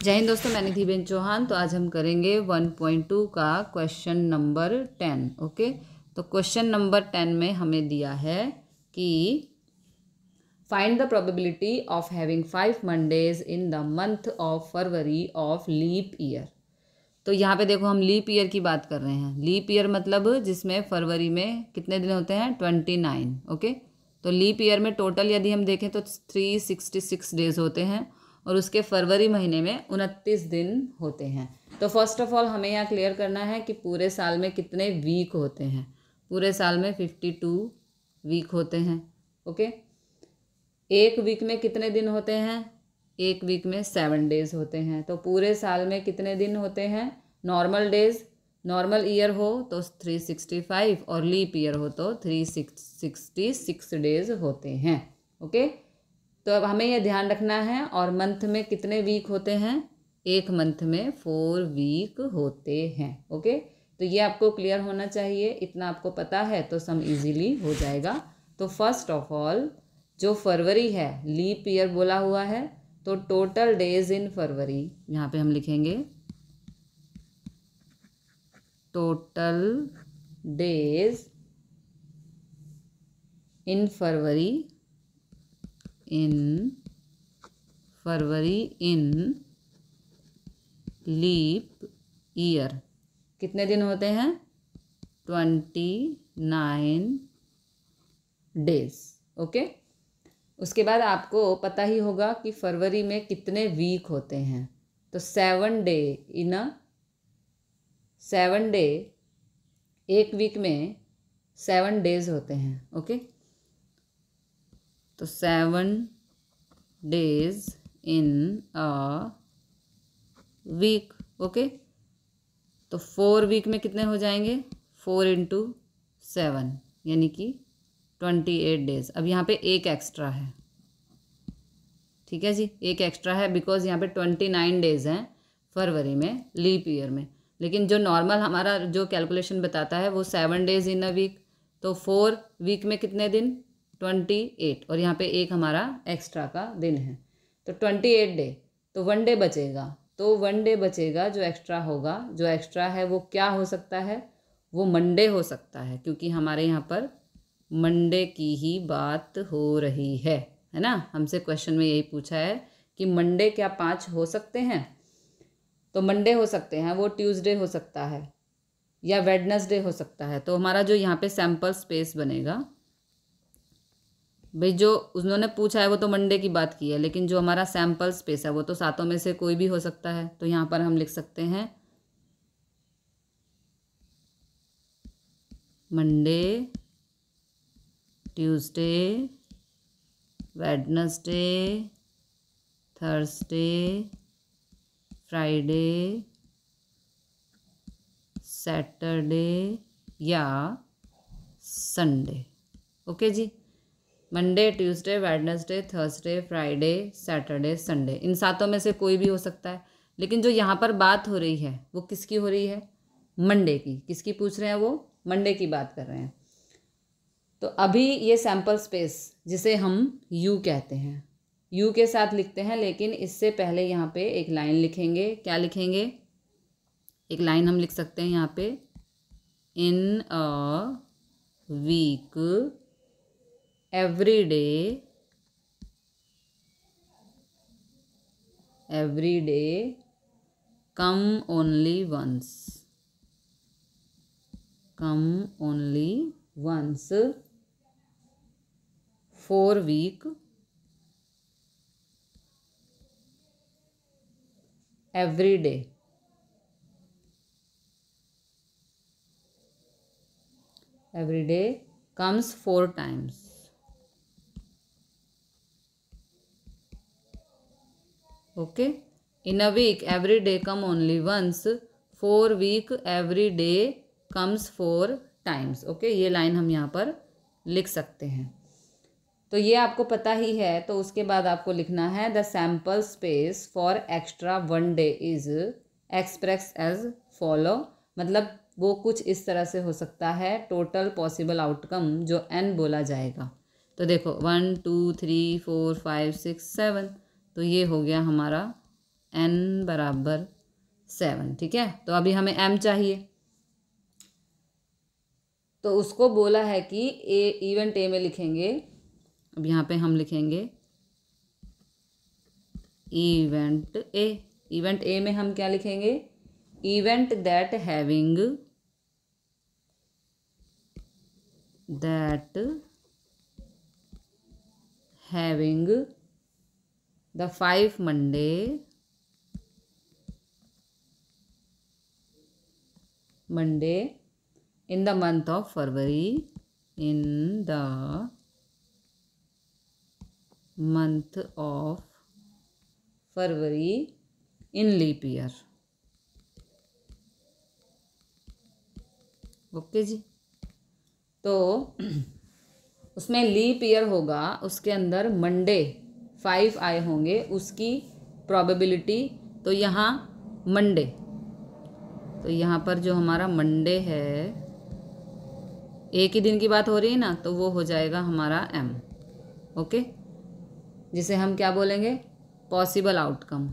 जय हिंद दोस्तों, मैं निधिबेन चौहान। तो आज हम करेंगे 1.2 का क्वेश्चन नंबर 10। ओके, तो क्वेश्चन नंबर 10 में हमें दिया है कि find the probability of having 5 Mondays in the month of February of leap year. तो यहाँ पे देखो, हम लीप ईयर की बात कर रहे हैं। लीप ईयर मतलब जिसमें फरवरी में कितने दिन होते हैं? 29। ओके, तो लीप ईयर में टोटल यदि हम देखें तो 366 डेज होते हैं और उसके फरवरी महीने में 29 दिन होते हैं। तो फर्स्ट ऑफ ऑल हमें यहाँ क्लियर करना है कि पूरे साल में कितने वीक होते हैं। पूरे साल में 52 वीक होते हैं। ओके, एक वीक में कितने दिन होते हैं? एक वीक में 7 डेज होते हैं। तो पूरे साल में कितने दिन होते हैं? नॉर्मल डेज, नॉर्मल ईयर हो तो 365 और लीप ईयर हो तो 366 डेज होते हैं। ओके, तो अब हमें यह ध्यान रखना है। और मंथ में कितने वीक होते हैं? एक मंथ में 4 वीक होते हैं। ओके, तो ये आपको क्लियर होना चाहिए। इतना आपको पता है तो सम इजीली हो जाएगा। तो फर्स्ट ऑफ ऑल जो फरवरी है, लीप ईयर बोला हुआ है, तो टोटल डेज इन फरवरी यहाँ पे हम लिखेंगे total days in February in leap year कितने दिन होते हैं? 29 डेज। ओके, उसके बाद आपको पता ही होगा कि फरवरी में कितने वीक होते हैं। तो 7 डे एक वीक में 7 डेज होते हैं। ओके, तो 7 days in a week. Okay, तो 4 वीक में कितने हो जाएंगे? 4 × 7 यानी कि 28 डेज। अब यहाँ पे एक एक्स्ट्रा है, ठीक है जी, एक एक्स्ट्रा है बिकॉज यहाँ पे 29 डेज हैं फरवरी में लीप ईयर में। लेकिन जो नॉर्मल हमारा जो कैलकुलेशन बताता है वो 7 डेज इन अ वीक। तो 4 वीक में कितने दिन? 28, और यहाँ पे एक हमारा एक्स्ट्रा का दिन है तो 28 डे। तो 1 डे बचेगा। तो 1 डे बचेगा जो एक्स्ट्रा होगा। जो एक्स्ट्रा है वो क्या हो सकता है? वो मंडे हो सकता है, क्योंकि हमारे यहाँ पर मंडे की ही बात हो रही है ना। हमसे क्वेश्चन में यही पूछा है कि मंडे क्या 5 हो सकते हैं? तो मंडे हो सकते हैं, वो ट्यूसडे हो सकता है या वेडनेसडे हो सकता है। तो हमारा जो यहाँ पे सैम्पल स्पेस बनेगा, भाई जो उन्होंने पूछा है वो तो मंडे की बात की है, लेकिन जो हमारा सैम्पल स्पेस है वो तो सातों में से कोई भी हो सकता है। तो यहाँ पर हम लिख सकते हैं Monday, Tuesday, Wednesday, Thursday, Friday, Saturday या संडे। ओके जी, Monday, Tuesday, Wednesday, Thursday, Friday, Saturday, Sunday, इन सातों में से कोई भी हो सकता है। लेकिन जो यहाँ पर बात हो रही है वो किसकी हो रही है? मंडे की। किसकी पूछ रहे हैं? वो मंडे की बात कर रहे हैं। तो अभी ये सैम्पल स्पेस जिसे हम यू कहते हैं, यू के साथ लिखते हैं, लेकिन इससे पहले यहाँ पे एक लाइन लिखेंगे। क्या लिखेंगे? एक लाइन हम लिख सकते हैं यहाँ पे, in a week every day come only once 4 week every day comes 4 times. Okay, in a week every day come only once, 4 week every day comes 4 times. Okay, ये लाइन हम यहाँ पर लिख सकते हैं। तो ये आपको पता ही है। तो उसके बाद आपको लिखना है the sample space for extra 1 day is express as follow. मतलब वो कुछ इस तरह से हो सकता है, टोटल पॉसिबल आउटकम जो n बोला जाएगा। तो देखो 1 2 3 4 5 6 7, तो ये हो गया हमारा n बराबर 7, ठीक है। तो अभी हमें m चाहिए, तो उसको बोला है कि इवेंट ए में लिखेंगे। अब यहाँ पे हम लिखेंगे इवेंट ए में हम क्या लिखेंगे, event that having the 5 Monday in the month of February, in leap year। Okay जी। तो उसमें लीप ईयर होगा, उसके अंदर मंडे 5 आए होंगे, उसकी प्रोबेबिलिटी। तो यहाँ मंडे, तो यहाँ पर जो हमारा मंडे है, एक ही दिन की बात हो रही है ना, तो वो हो जाएगा हमारा m। ओके, जिसे हम क्या बोलेंगे, पॉसिबल आउटकम।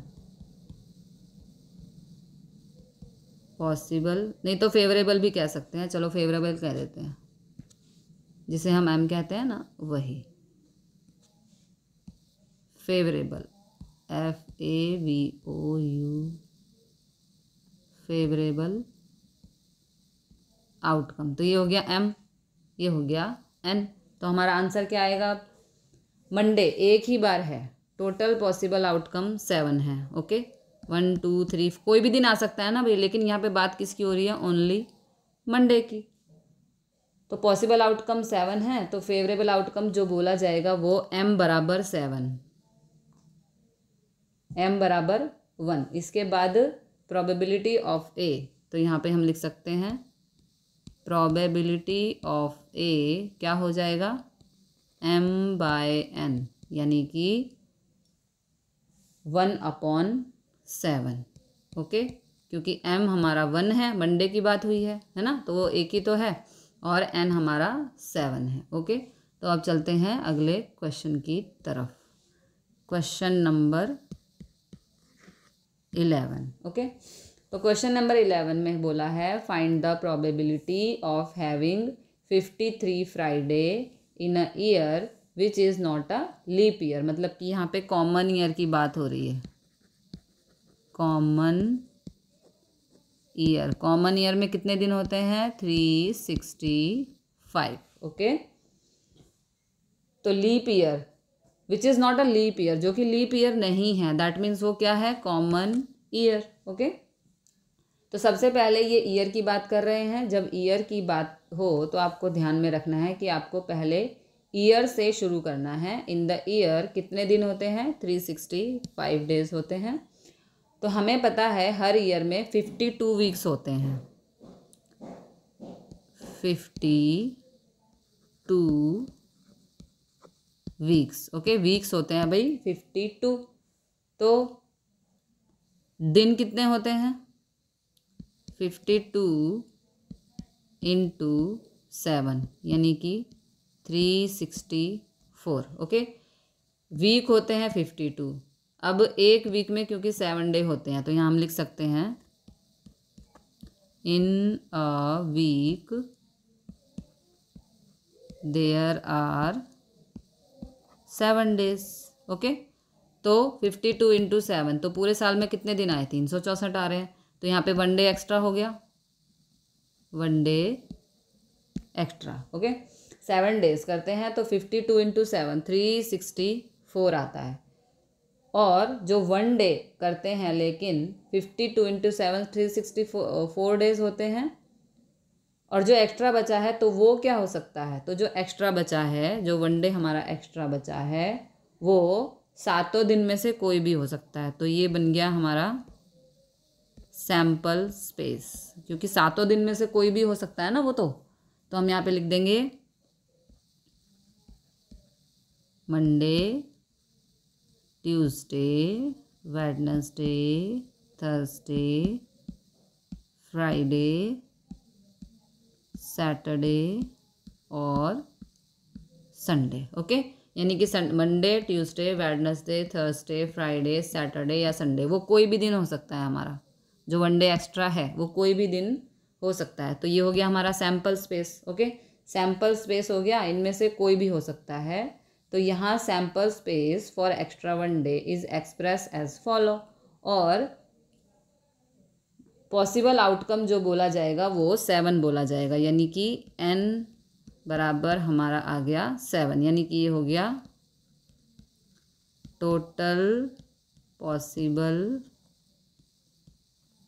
पॉसिबल नहीं तो फेवरेबल भी कह सकते हैं, चलो फेवरेबल कह देते हैं, जिसे हम m कहते हैं ना, वही फेवरेबल, FAVOU, फेवरेबल आउटकम। तो ये हो गया m, ये हो गया n। तो हमारा आंसर क्या आएगा, मंडे एक ही बार है, टोटल पॉसिबल आउटकम 7 है। ओके, 1 2 3 कोई भी दिन आ सकता है ना भाई, लेकिन यहाँ पे बात किसकी हो रही है, ओनली मंडे की। तो पॉसिबल आउटकम 7 है, तो फेवरेबल आउटकम जो बोला जाएगा वो m बराबर 7, m बराबर 1। इसके बाद प्रोबेबिलिटी ऑफ ए, तो यहाँ पे हम लिख सकते हैं प्रोबेबिलिटी ऑफ ए क्या हो जाएगा, m/n, यानी कि 1/7। ओके, क्योंकि m हमारा 1 है, मंडे की बात हुई है ना, तो वो एक ही तो है, और n हमारा 7 है। ओके, तो अब चलते हैं अगले क्वेश्चन की तरफ। Question number 11। ओके, तो क्वेश्चन नंबर 11 में बोला है find the probability of having 53 Friday in a year which is not a leap year. मतलब कि यहाँ पे कॉमन ईयर की बात हो रही है, कॉमन ईयर में कितने दिन होते हैं, 365। ओके, तो leap year which is not a leap year, जो कि लीप ईयर नहीं है, दैट मीन्स वो क्या है, कॉमन ईयर। ओके, तो सबसे पहले ये ईयर की बात कर रहे हैं। जब ईयर की बात हो तो आपको ध्यान में रखना है कि आपको पहले ईयर से शुरू करना है। इन द ईयर कितने दिन होते हैं, 365 डेज होते हैं। तो हमें पता है हर ईयर में 52 वीक्स होते हैं, 52 वीक्स। ओके, वीक्स होते हैं भाई 52। तो दिन कितने होते हैं, 52 इंटू 7 यानी कि 364। ओके, वीक होते हैं 52। अब एक वीक में क्योंकि 7 डे होते हैं, तो यहाँ हम लिख सकते हैं in a week there are 7 days. Okay, तो 52 इंटू 7, तो पूरे साल में कितने दिन आए, 364 आ रहे हैं। तो यहाँ पे 1 डे एक्स्ट्रा हो गया, 1 डे एक्स्ट्रा। ओके, 7 डेज करते हैं तो 52 इंटू 7 364 आता है। और जो 1 डे करते हैं, लेकिन 52 इंटू 7 364 डेज होते हैं, और जो एक्स्ट्रा बचा है तो वो क्या हो सकता है, तो जो एक्स्ट्रा बचा है, जो 1 डे हमारा एक्स्ट्रा बचा है, वो 7 दिन में से कोई भी हो सकता है। तो ये बन गया हमारा सैम्पल स्पेस, क्योंकि 7 दिन में से कोई भी हो सकता है ना वो। तो हम यहाँ पे लिख देंगे Monday, Tuesday, Wednesday, Thursday, Friday, Saturday और संडे। ओके, यानी कि Monday, Tuesday, Wednesday, Thursday, Friday, Saturday या संडे, वो कोई भी दिन हो सकता है हमारा। जो वन डे एक्स्ट्रा है वो कोई भी दिन हो सकता है। तो ये हो गया हमारा sample space. Okay, sample space हो गया, इनमें से कोई भी हो सकता है। तो यहाँ sample space for extra one day is express as follow, और पॉसिबल आउटकम जो बोला जाएगा वो 7 बोला जाएगा, यानी कि n बराबर हमारा आ गया 7, यानी कि ये हो गया टोटल पॉसिबल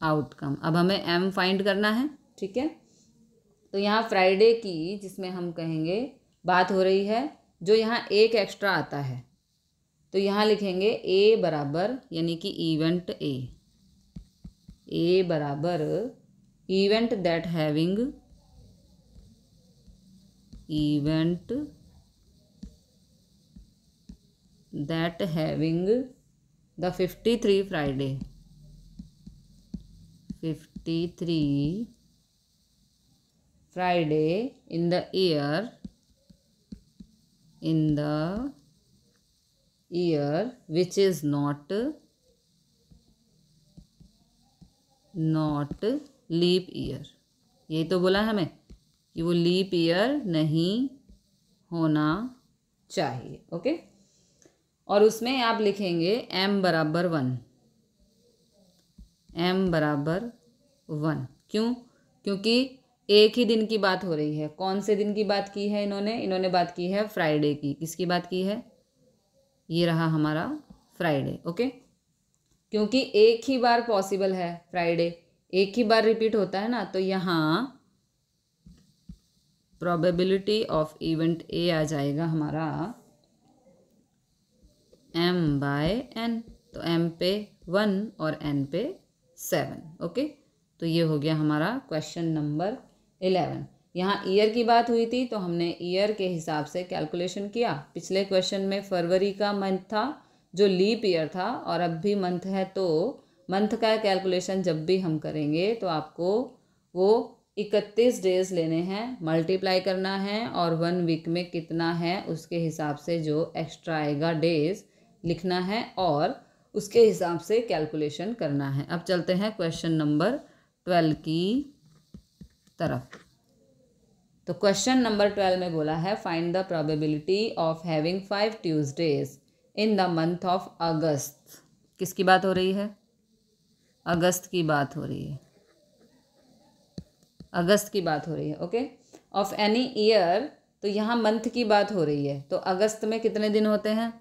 आउटकम। अब हमें m फाइंड करना है, ठीक है। तो यहाँ फ्राइडे की जिसमें हम कहेंगे बात हो रही है, जो यहाँ एक एक्स्ट्रा आता है, तो यहाँ लिखेंगे a बराबर, यानी कि इवेंट ए बराबर event that having the 53 Friday 53 Friday in the year which is not leap year. यही तो बोला हमें कि वो लीप ईयर नहीं होना चाहिए। ओके, और उसमें आप लिखेंगे m बराबर 1। क्यों? क्योंकि एक ही दिन की बात हो रही है। कौन से दिन की बात की है इन्होंने बात की है फ्राइडे की। किसकी बात की है? ये रहा हमारा फ्राइडे। ओके, क्योंकि एक ही बार पॉसिबल है, फ्राइडे एक ही बार रिपीट होता है ना, तो यहाँ प्रोबेबिलिटी ऑफ इवेंट ए आ जाएगा हमारा m/n। तो m पे 1 और n पे 7। ओके, तो ये हो गया हमारा क्वेश्चन नंबर 11। यहाँ ईयर की बात हुई थी तो हमने ईयर के हिसाब से कैलकुलेशन किया। पिछले क्वेश्चन में फरवरी का मंथ था जो लीप ईयर था, और अब भी मंथ है, तो मंथ का कैलकुलेशन जब भी हम करेंगे तो आपको वो 31 डेज लेने हैं, मल्टीप्लाई करना है, और 1 वीक में कितना है उसके हिसाब से जो एक्स्ट्रा आएगा डेज लिखना है, और उसके हिसाब से कैलकुलेशन करना है। अब चलते हैं क्वेश्चन नंबर 12 की तरफ। तो क्वेश्चन नंबर 12 में बोला है find the probability of having 5 Tuesdays in the month of अगस्त। किसकी बात हो रही है? अगस्त की बात हो रही है, अगस्त की बात हो रही है। ओके, ऑफ एनी ईयर, तो यहाँ मंथ की बात हो रही है, तो अगस्त में कितने दिन होते हैं?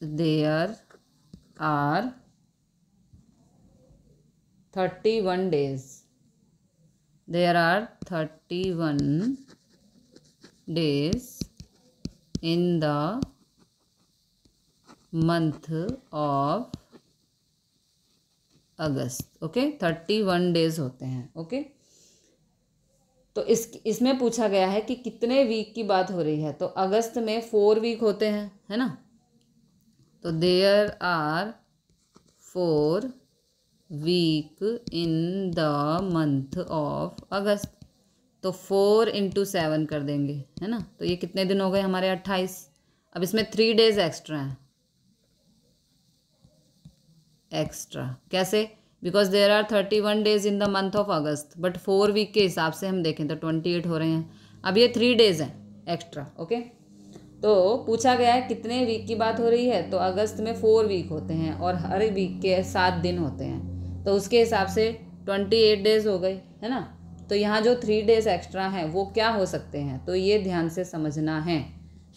There are 31 days। There are 31 days in the month of August. Okay, 31 days होते हैं। ओके, तो इसमें पूछा गया है कि कितने वीक की बात हो रही है, तो अगस्त में 4 वीक होते हैं, है ना। तो there are 4 week in the month of August. तो 4 × 7 कर देंगे, है ना। तो ये कितने दिन हो गए हमारे? 28। अब इसमें 3 डेज एक्स्ट्रा हैं। एक्स्ट्रा कैसे? Because there are 31 days in the month of August, but 4 week के हिसाब से हम देखें तो 28 हो रहे हैं। अब ये 3 डेज हैं एक्स्ट्रा। ओके, तो पूछा गया है कितने वीक की बात हो रही है, तो अगस्त में 4 वीक होते हैं और हर वीक के 7 दिन होते हैं, तो उसके हिसाब से 28 डेज हो गए, है ना। तो यहाँ जो 3 डेज एक्स्ट्रा हैं वो क्या हो सकते हैं, तो ये ध्यान से समझना है।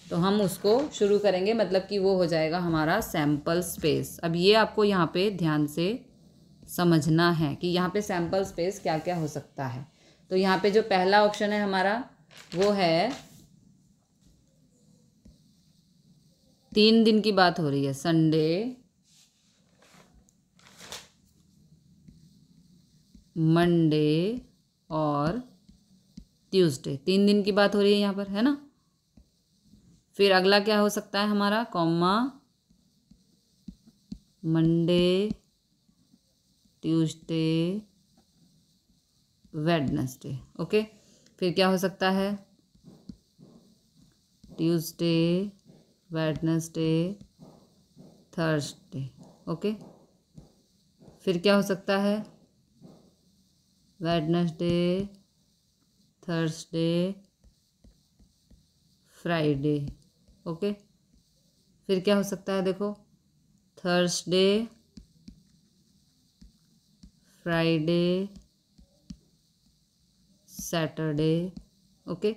तो हम उसको शुरू करेंगे, मतलब कि वो हो जाएगा हमारा सैम्पल स्पेस। अब ये आपको यहाँ पे ध्यान से समझना है कि यहाँ पे सैम्पल स्पेस क्या क्या हो सकता है। तो यहाँ पे जो पहला ऑप्शन है हमारा वो है 3 दिन की बात हो रही है, संडे, मंडे और ट्यूसडे। 3 दिन की बात हो रही है यहाँ पर, है ना। फिर अगला क्या हो सकता है हमारा, comma Monday, Tuesday, Wednesday. Okay, फिर क्या हो सकता है, ट्यूसडे, वेडनेसडे, थर्सडे। ओके, फिर क्या हो सकता है, वेडनेसडे, थर्सडे, फ्राइडे। ओके, फिर क्या हो सकता है, देखो, थर्सडे, फ्राइडे, सैटरडे। ओके,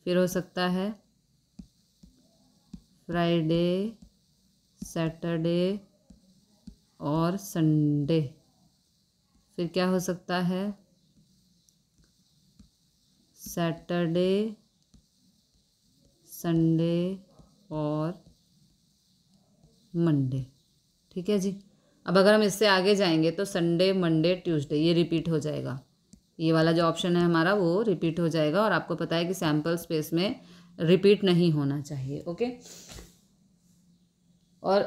फिर हो सकता है फ्राइडे, सैटरडे और संडे। फिर क्या हो सकता है, सैटरडे, संडे और मंडे। ठीक है जी। अब अगर हम इससे आगे जाएंगे तो संडे, मंडे, ट्यूसडे ये रिपीट हो जाएगा। ये वाला जो ऑप्शन है हमारा वो रिपीट हो जाएगा, और आपको पता है कि सैम्पल स्पेस में रिपीट नहीं होना चाहिए। ओके, और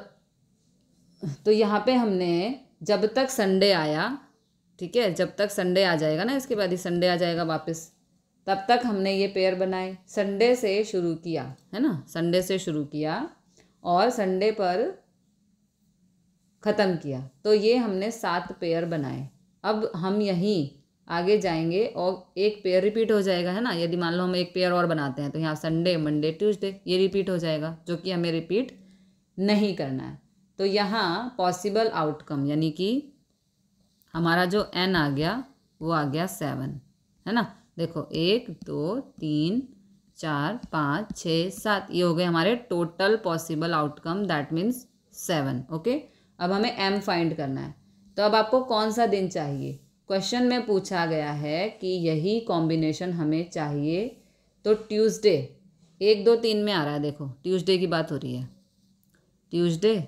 तो यहाँ पे हमने जब तक संडे आया, ठीक है, जब तक संडे आ जाएगा ना, इसके बाद ही संडे आ जाएगा वापस, तब तक हमने ये पेयर बनाए। संडे से शुरू किया है ना, संडे से शुरू किया और संडे पर ख़त्म किया, तो ये हमने 7 पेयर बनाए। अब हम यहीं आगे जाएंगे और एक पेयर रिपीट हो जाएगा, है ना। यदि मान लो हम एक पेयर और बनाते हैं तो यहाँ संडे, मंडे, ट्यूसडे ये रिपीट हो जाएगा, जो कि हमें रिपीट नहीं करना है। तो यहाँ पॉसिबल आउटकम यानी कि हमारा जो n आ गया वो आ गया 7, है ना। देखो 1 2 3 4 5 6 7 ये हो गए हमारे total possible outcome, that means 7। Okay, अब हमें m फाइंड करना है। तो अब आपको कौन सा दिन चाहिए, क्वेश्चन में पूछा गया है कि यही कॉम्बिनेशन हमें चाहिए, तो ट्यूसडे 1 2 3 में आ रहा है, देखो ट्यूसडे की बात हो रही है, ट्यूसडे,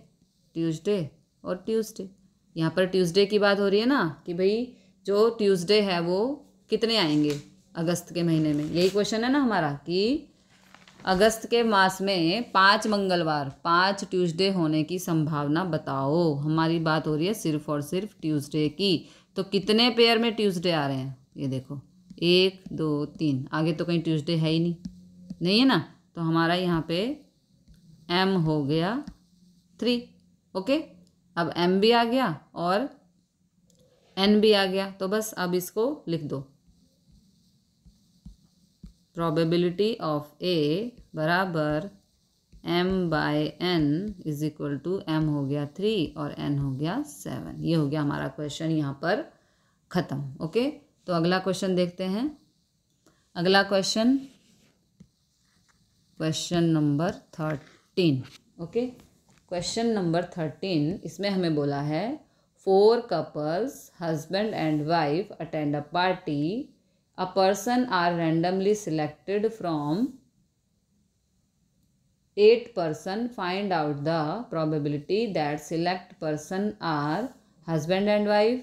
ट्यूसडे और ट्यूसडे। यहाँ पर ट्यूसडे की बात हो रही है ना, कि भाई जो ट्यूसडे है वो कितने आएंगे अगस्त के महीने में, यही क्वेश्चन है ना हमारा, कि अगस्त के मास में 5 मंगलवार, 5 ट्यूसडे होने की संभावना बताओ। हमारी बात हो रही है सिर्फ और सिर्फ ट्यूसडे की। तो कितने पेयर में ट्यूसडे आ रहे हैं, ये देखो 1 2 3, आगे तो कहीं ट्यूसडे है ही नहीं, नहीं है ना। तो हमारा यहाँ पे m हो गया 3। ओके, अब m भी आ गया और n भी आ गया, तो बस अब इसको लिख दो, प्रोबेबिलिटी ऑफ a बराबर m/n is equal to m हो गया 3 और n हो गया 7। ये हो गया हमारा क्वेश्चन यहाँ पर ख़त्म। ओके, तो अगला क्वेश्चन देखते हैं। अगला question, question number 13। Okay, question number 13, इसमें हमें बोला है 4 couples husband and wife attend a party, a person are randomly selected from 8 person, find out the probability that select person are husband and wife,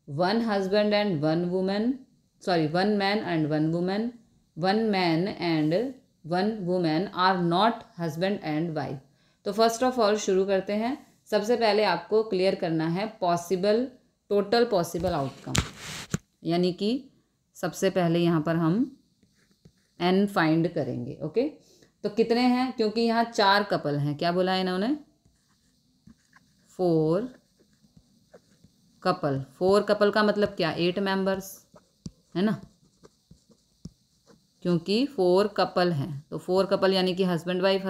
one husband and one woman, sorry, one man and one woman, one man and one woman are not husband and wife। तो first of all शुरू करते हैं। सबसे पहले आपको clear करना है possible, total possible outcome, यानी कि सबसे पहले यहाँ पर हम n फाइंड करेंगे। ओके, तो कितने हैं, क्योंकि यहाँ 4 कपल हैं, क्या बोला है इन्होंने, 4 कपल। 4 कपल का मतलब क्या, 8 मेंबर्स, है ना, क्योंकि 4 कपल हैं, तो 4 कपल यानी कि हस्बैंड वाइफ,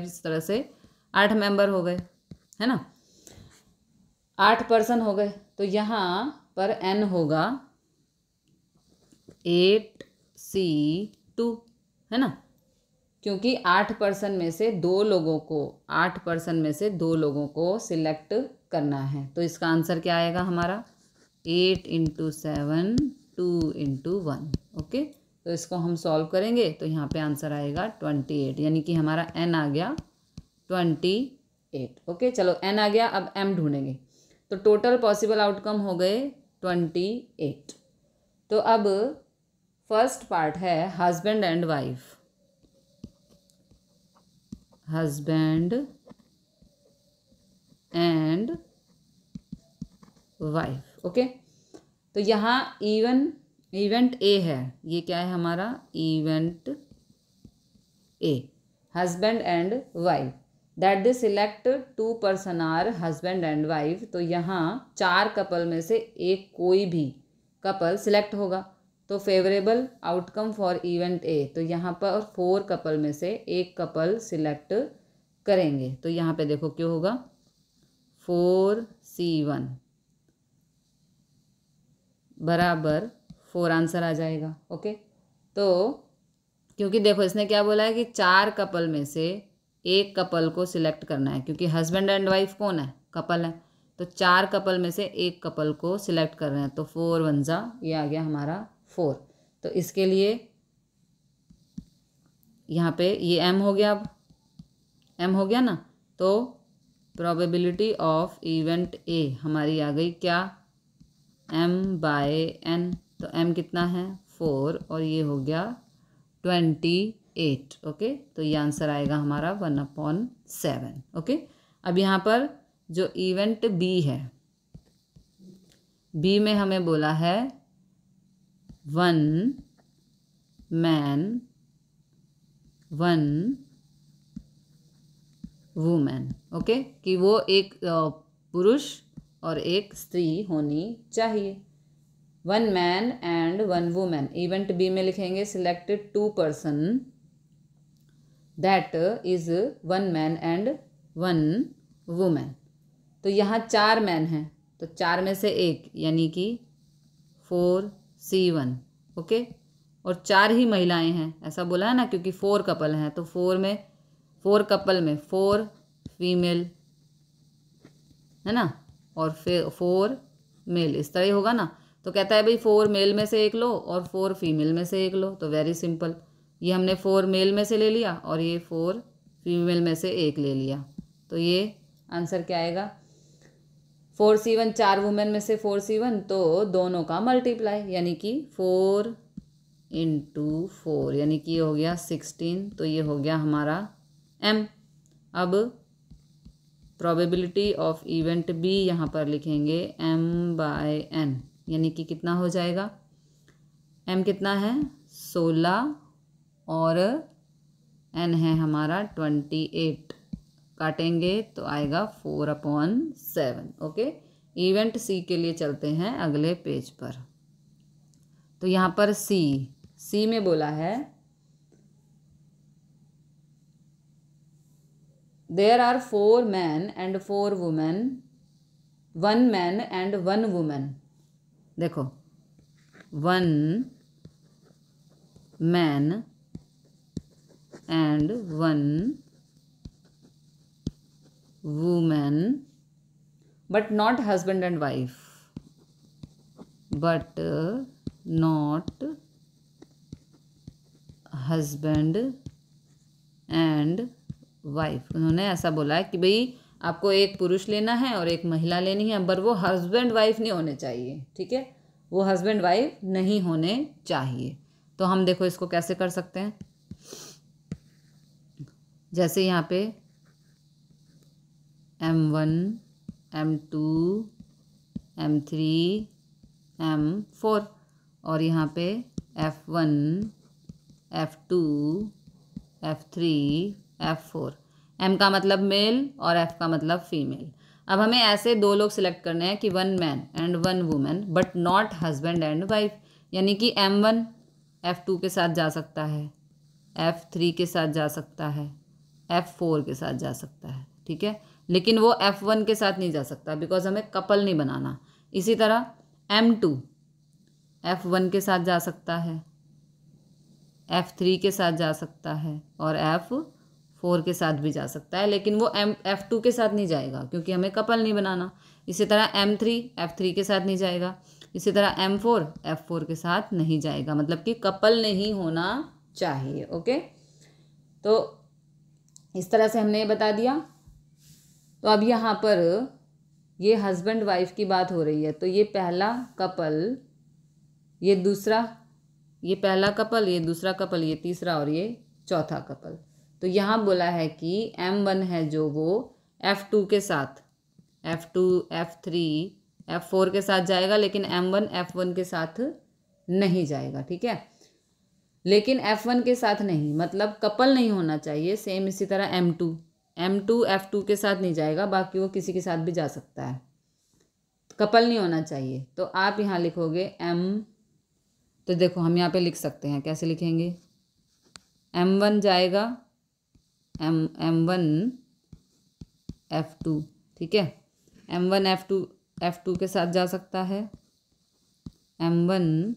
इस तरह से 8 मेंबर हो गए, है ना, 8 पर्सन हो गए। तो यहाँ पर n होगा 8c2, है ना, क्योंकि 8 पर्सन में से 2 लोगों को, 8 पर्सन में से 2 लोगों को सिलेक्ट करना है। तो इसका आंसर क्या आएगा हमारा, 8 × 7 2 × 1। ओके, तो इसको हम सॉल्व करेंगे तो यहाँ पे आंसर आएगा 28, यानी कि हमारा n आ गया 28। ओके, चलो n आ गया, अब m ढूंढेंगे। तो टोटल पॉसिबल आउटकम हो गए 28। तो अब फर्स्ट पार्ट है husband and wife, husband and wife. Okay, तो यहाँ इवन इवेंट ए है, ये क्या है हमारा event A, husband and wife, that they select 2 person are husband and wife. तो यहाँ 4 कपल में से एक कोई भी कपल सिलेक्ट होगा, तो favourable outcome for event A. तो यहाँ पर 4 कपल में से एक कपल सिलेक्ट करेंगे, तो यहाँ पे देखो क्यों होगा 4C1 बराबर 4 आंसर आ जाएगा। ओके, तो क्योंकि देखो इसने क्या बोला है कि 4 कपल में से एक कपल को सिलेक्ट करना है, क्योंकि हस्बैंड एंड वाइफ कौन है, कपल है, तो 4 कपल में से एक कपल को सिलेक्ट कर रहे हैं। तो 4 1 जा, ये आ गया हमारा 4। तो इसके लिए यहाँ पे ये m हो गया, अब m हो गया ना, तो प्रोबेबिलिटी ऑफ इवेंट ए हमारी आ गई क्या, m/n। तो m कितना है 4 और ये हो गया 28। ओके, तो ये आंसर आएगा हमारा 1/7। ओके, अब यहाँ पर जो इवेंट बी है, बी में हमें बोला है 1 मैन 1 वुमेन। ओके, कि वो एक पुरुष और एक स्त्री होनी चाहिए, 1 man and 1 women. Event B में लिखेंगे selected 2 person that is 1 man and 1 women. तो यहाँ 4 मैन हैं, तो 4 में से एक यानी कि 4C1। ओके, और 4 ही महिलाएं हैं, ऐसा बोला है ना, क्योंकि 4 कपल हैं, तो 4 कपल में 4 फीमेल है ना, और फिर 4 मेल, इस तरह ही होगा ना। तो कहता है भाई 4 मेल में से एक लो और 4 फीमेल में से एक लो। तो वेरी सिंपल, ये हमने 4 मेल में से ले लिया और ये 4 फीमेल में से एक ले लिया। तो ये आंसर क्या आएगा 4C1, 4 वुमेन में से 4C1, तो दोनों का मल्टीप्लाई यानी कि 4 × 4 यानी कि ये हो गया 16। तो ये हो गया हमारा m। अब प्रोबेबिलिटी ऑफ इवेंट बी यहाँ पर लिखेंगे m/n, यानी कि कितना हो जाएगा, m कितना है 16 और n है हमारा 28, काटेंगे तो आएगा 4/7। ओके, इवेंट सी के लिए चलते हैं अगले पेज पर। तो यहाँ पर सी में बोला है there are 4 man and 4 women, 1 man and 1 women. देखो 1 man and 1 women but not husband and wife, but not husband and wife. उन्होंने ऐसा बोला है कि भाई आपको एक पुरुष लेना है और एक महिला लेनी है, पर वो हस्बैंड वाइफ नहीं होने चाहिए। ठीक है, वो हस्बैंड वाइफ नहीं होने चाहिए। तो हम देखो इसको कैसे कर सकते हैं, जैसे यहाँ पे M1 M2 M3 M4 और यहाँ पे F1 F2 F3 F4। M का मतलब मेल और F का मतलब फीमेल। अब हमें ऐसे 2 लोग सिलेक्ट करने हैं कि 1 man and 1 women but not husband and wife, यानी कि M1 F2 के साथ जा सकता है, F3 के साथ जा सकता है, F4 के साथ जा सकता है। ठीक है, लेकिन वो F1 के साथ नहीं जा सकता, बिकॉज हमें कपल नहीं बनाना। इसी तरह M2 F1 के साथ जा सकता है, F3 के साथ जा सकता है और F4 के साथ भी जा सकता है, लेकिन वो F2 के साथ नहीं जाएगा क्योंकि हमें कपल नहीं बनाना। इसी तरह M3 F3 के साथ नहीं जाएगा, इसी तरह M4 F4 के साथ नहीं जाएगा, मतलब कि कपल नहीं होना चाहिए। ओके, तो इस तरह से हमने ये बता दिया। तो अब यहाँ पर ये हस्बैंड वाइफ की बात हो रही है, तो ये पहला कपल, ये दूसरा, ये पहला कपल, ये दूसरा कपल, ये तीसरा और ये चौथा कपल। तो यहाँ बोला है कि M1 है जो वो F2 के साथ, F2 F3 F4 के साथ जाएगा, लेकिन M1 F1 के साथ नहीं जाएगा, ठीक है। लेकिन F1 के साथ नहीं, मतलब कपल नहीं होना चाहिए। सेम इसी तरह M2 F2 के साथ नहीं जाएगा, बाकी वो किसी के साथ भी जा सकता है, कपल नहीं होना चाहिए। तो आप यहाँ लिखोगे M, तो देखो हम यहाँ पे लिख सकते हैं, कैसे लिखेंगे, M1 जाएगा M1 F2, ठीक है। M1 F2 के साथ जा सकता है, M1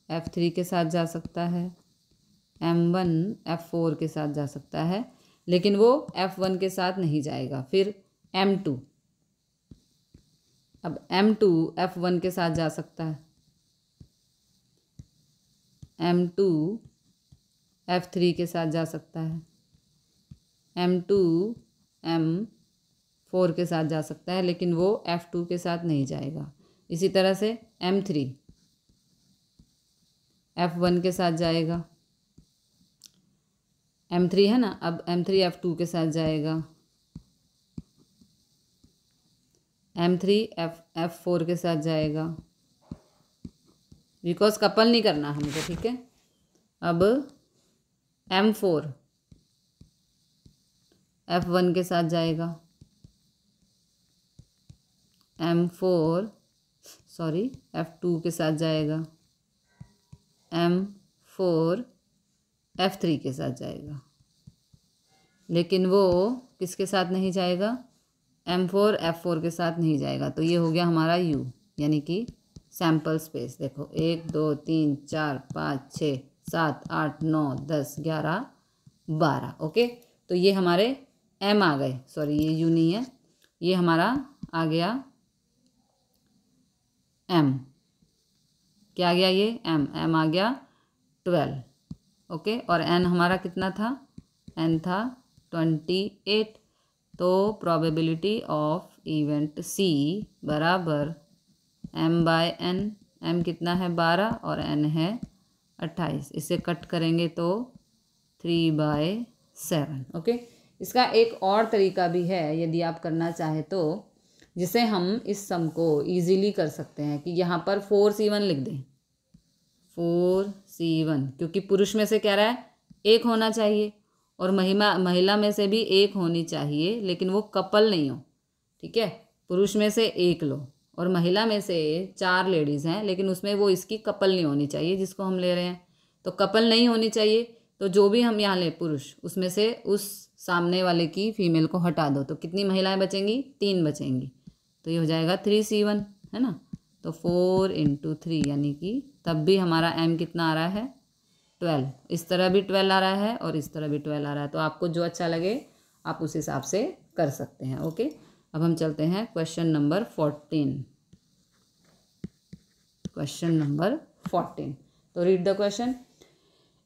F3 के साथ जा सकता है, M1 F4 के साथ जा सकता है, लेकिन वो F1 के साथ नहीं जाएगा। फिर M2, अब M2 F1 के साथ जा सकता है, M2 F3 के साथ जा सकता है, M2 M4 के साथ जा सकता है, लेकिन वो F2 के साथ नहीं जाएगा। इसी तरह से M3 F1 के साथ जाएगा, M3 है ना, अब M3 F2 के साथ जाएगा, M3 F4 के साथ जाएगा, बिकॉज कपल नहीं करना हमको, ठीक है। अब M4 F1 के साथ जाएगा, M4 F2 के साथ जाएगा, M4 F3 के साथ जाएगा, लेकिन वो किसके साथ नहीं जाएगा, M4 F4 के साथ नहीं जाएगा। तो ये हो गया हमारा U, यानी कि सैम्पल स्पेस। देखो 1 2 3 4 5 6 7 8 9 10 11 12, ओके। तो ये हमारे M आ गए, सॉरी ये U नहीं है, ये हमारा आ गया M, क्या आ गया ये M आ गया 12, ओके। और N हमारा कितना था, N था 28। तो प्रोबेबिलिटी ऑफ इवेंट C बराबर M/N, M कितना है 12 और N है 28, इसे कट करेंगे तो 3/7, ओके। इसका एक और तरीका भी है यदि आप करना चाहें तो, जिसे हम इस सम को इजीली कर सकते हैं कि यहाँ पर 4C1 लिख दें, 4C1, क्योंकि पुरुष में से कह रहा है एक होना चाहिए और महिला में से भी एक होनी चाहिए, लेकिन वो कपल नहीं हो, ठीक है। पुरुष में से एक लो और महिला में से 4 लेडीज़ हैं, लेकिन उसमें वो इसकी कपल नहीं होनी चाहिए जिसको हम ले रहे हैं। तो कपल नहीं होनी चाहिए, तो जो भी हम यहाँ लें पुरुष, उसमें से उस सामने वाले की फीमेल को हटा दो, तो कितनी महिलाएं बचेंगी, 3 बचेंगी। तो ये हो जाएगा 3C1, है ना। तो 4 × 3, यानी कि तब भी हमारा M कितना आ रहा है 12, इस तरह भी 12 आ रहा है और इस तरह भी 12 आ रहा है। तो आपको जो अच्छा लगे आप उस हिसाब से कर सकते हैं, ओके। अब हम चलते हैं क्वेश्चन नंबर 14। क्वेश्चन नंबर 14, तो read the question.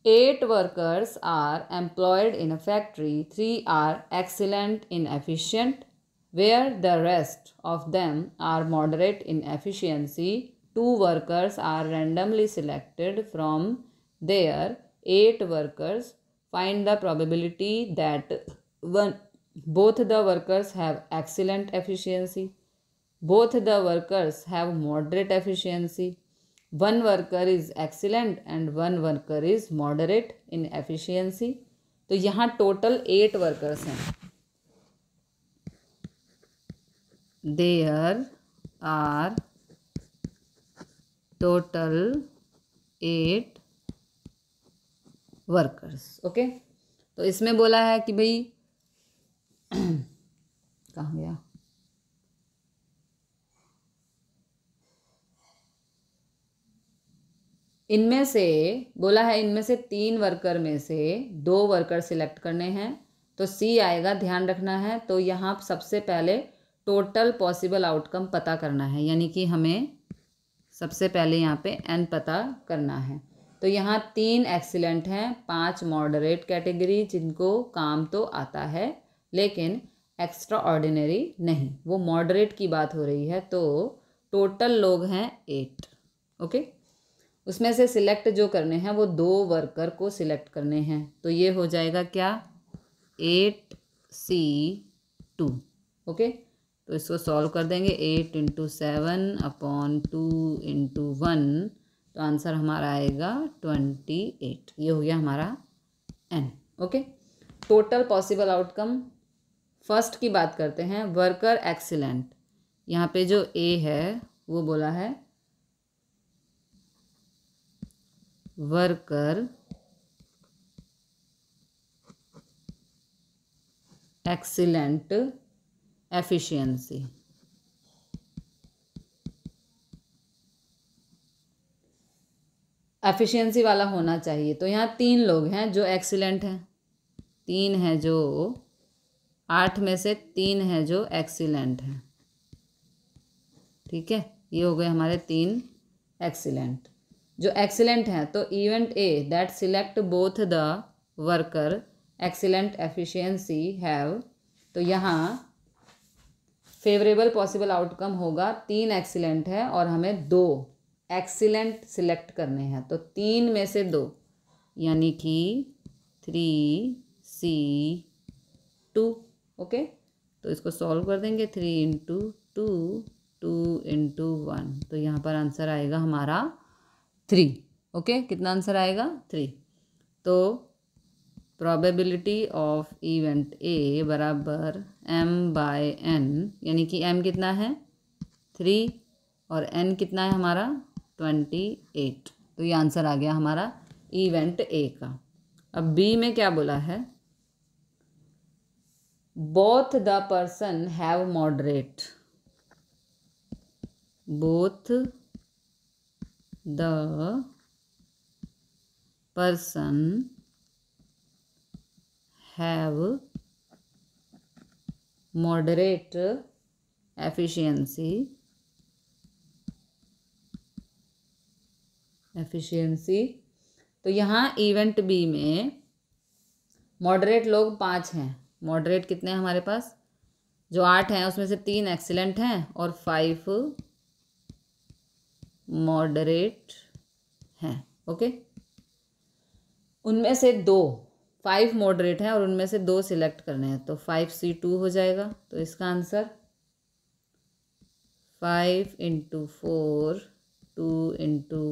8 workers are employed in a factory, 3 are excellent in efficient, where the rest of them are moderate in efficiency. 2 workers are randomly selected from their 8 workers. Find the probability that both the workers have excellent efficiency, both the workers have moderate efficiency, one worker is excellent and one worker is moderate in efficiency. तो यहाँ total 8 workers हैं, there are total 8 workers, okay. तो इसमें बोला है कि भाई कहाँ गया, इनमें से बोला है, इनमें से 3 वर्कर में से 2 वर्कर सिलेक्ट करने हैं, तो C आएगा, ध्यान रखना है। तो यहाँ सबसे पहले टोटल पॉसिबल आउटकम पता करना है, यानी कि हमें सबसे पहले यहाँ पे N पता करना है। तो यहाँ 3 एक्सीलेंट हैं, 5 मॉडरेट कैटेगरी जिनको काम तो आता है लेकिन एक्स्ट्रा ऑर्डिनरी नहीं, वो मॉडरेट की बात हो रही है। तो टोटल लोग हैं 8, ओके। उसमें से सिलेक्ट जो करने हैं वो 2 वर्कर को सिलेक्ट करने हैं, तो ये हो जाएगा क्या 8C2, ओके। तो इसको सॉल्व कर देंगे, 8 × 7 / 2 × 1 तो आंसर हमारा आएगा 28। ये हो गया हमारा N. Okay, total possible outcome first की बात करते हैं। वर्कर एक्सीलेंट, यहाँ पे जो ए है वो बोला है वर्कर एक्सीलेंट एफिशिएंसी। एफिशिएंसी वाला होना चाहिए। तो यहाँ 3 लोग हैं जो एक्सीलेंट हैं, 3 हैं जो 8 में से 3 हैं जो एक्सीलेंट हैं। ठीक है, ये हो गए हमारे 3 एक्सीलेंट। जो एक्सीलेंट हैं तो event A that select both the worker excellent efficiency have, तो यहाँ फेवरेबल पॉसिबल आउटकम होगा 3 एक्सीलेंट है और हमें 2 एक्सीलेंट सिलेक्ट करने हैं। तो 3 में से 2 यानी कि 3C2। ओके, तो इसको सॉल्व कर देंगे। 3 × 2 2 × 1, तो यहाँ पर आंसर आएगा हमारा 3। ओके, कितना आंसर आएगा 3। तो प्रोबेबिलिटी ऑफ इवेंट ए बराबर m/n, यानी कि m कितना है 3 और n कितना है हमारा 28। तो ये आंसर आ गया हमारा इवेंट ए का। अब बी में क्या बोला है, both the person have moderate, both the person have moderate efficiency. तो यहाँ इवेंट बी में मॉडरेट लोग 5 हैं। मॉडरेट कितने हैं हमारे पास, जो 8 हैं उसमें से 3 एक्सीलेंट हैं और 5 मॉडरेट हैं। ओके, उनमें से 5 मॉडरेट हैं और उनमें से 2 सिलेक्ट करने हैं। तो 5C2 हो जाएगा। तो इसका आंसर 5 × 4 2 ×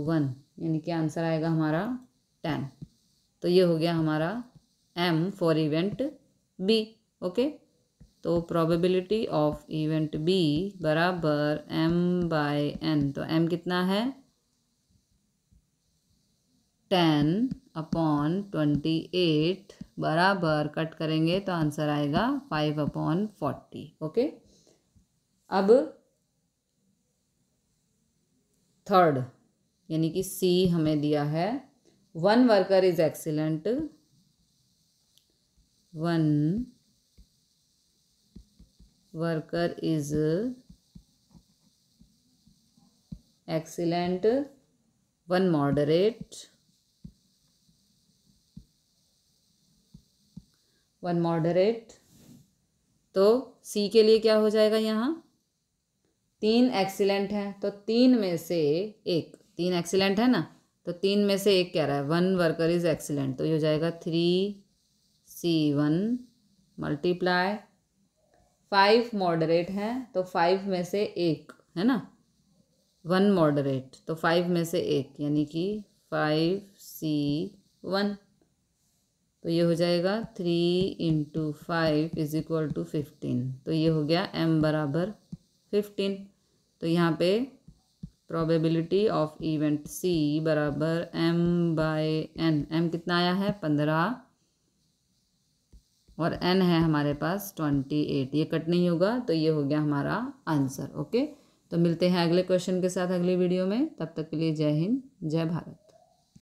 1, यानी कि आंसर आएगा हमारा 10। तो ये हो गया हमारा M for event B. Okay, तो प्रोबेबिलिटी ऑफ इवेंट बी बराबर m/n। तो m कितना है 10/28 बराबर कट करेंगे तो आंसर आएगा 5/40। ओके, अब थर्ड यानी कि सी हमें दिया है 1 worker is excellent, 1 worker is excellent, 1 moderate, 1 moderate. तो सी के लिए क्या हो जाएगा, यहाँ 3 एक्सीलेंट हैं तो 3 में से 1, 3 एक्सीलेंट है ना, तो 3 में से 1 कह रहा है 1 वर्कर इज एक्सीलेंट। तो ये हो जाएगा 3C1 मल्टीप्लाई 5 मॉडरेट हैं तो 5 में से 1 है ना 1 मॉडरेट, तो 5 में से 1 यानी कि 5C1। तो ये हो जाएगा 3 × 5 = 15। तो ये हो गया m बराबर 15। तो यहाँ पे प्रोबेबिलिटी ऑफ इवेंट सी बराबर m/n। m कितना आया है 15 और n है हमारे पास 28। ये कट नहीं होगा तो ये हो गया हमारा आंसर। ओके, तो मिलते हैं अगले क्वेश्चन के साथ अगली वीडियो में। तब तक के लिए जय हिंद, जय भारत।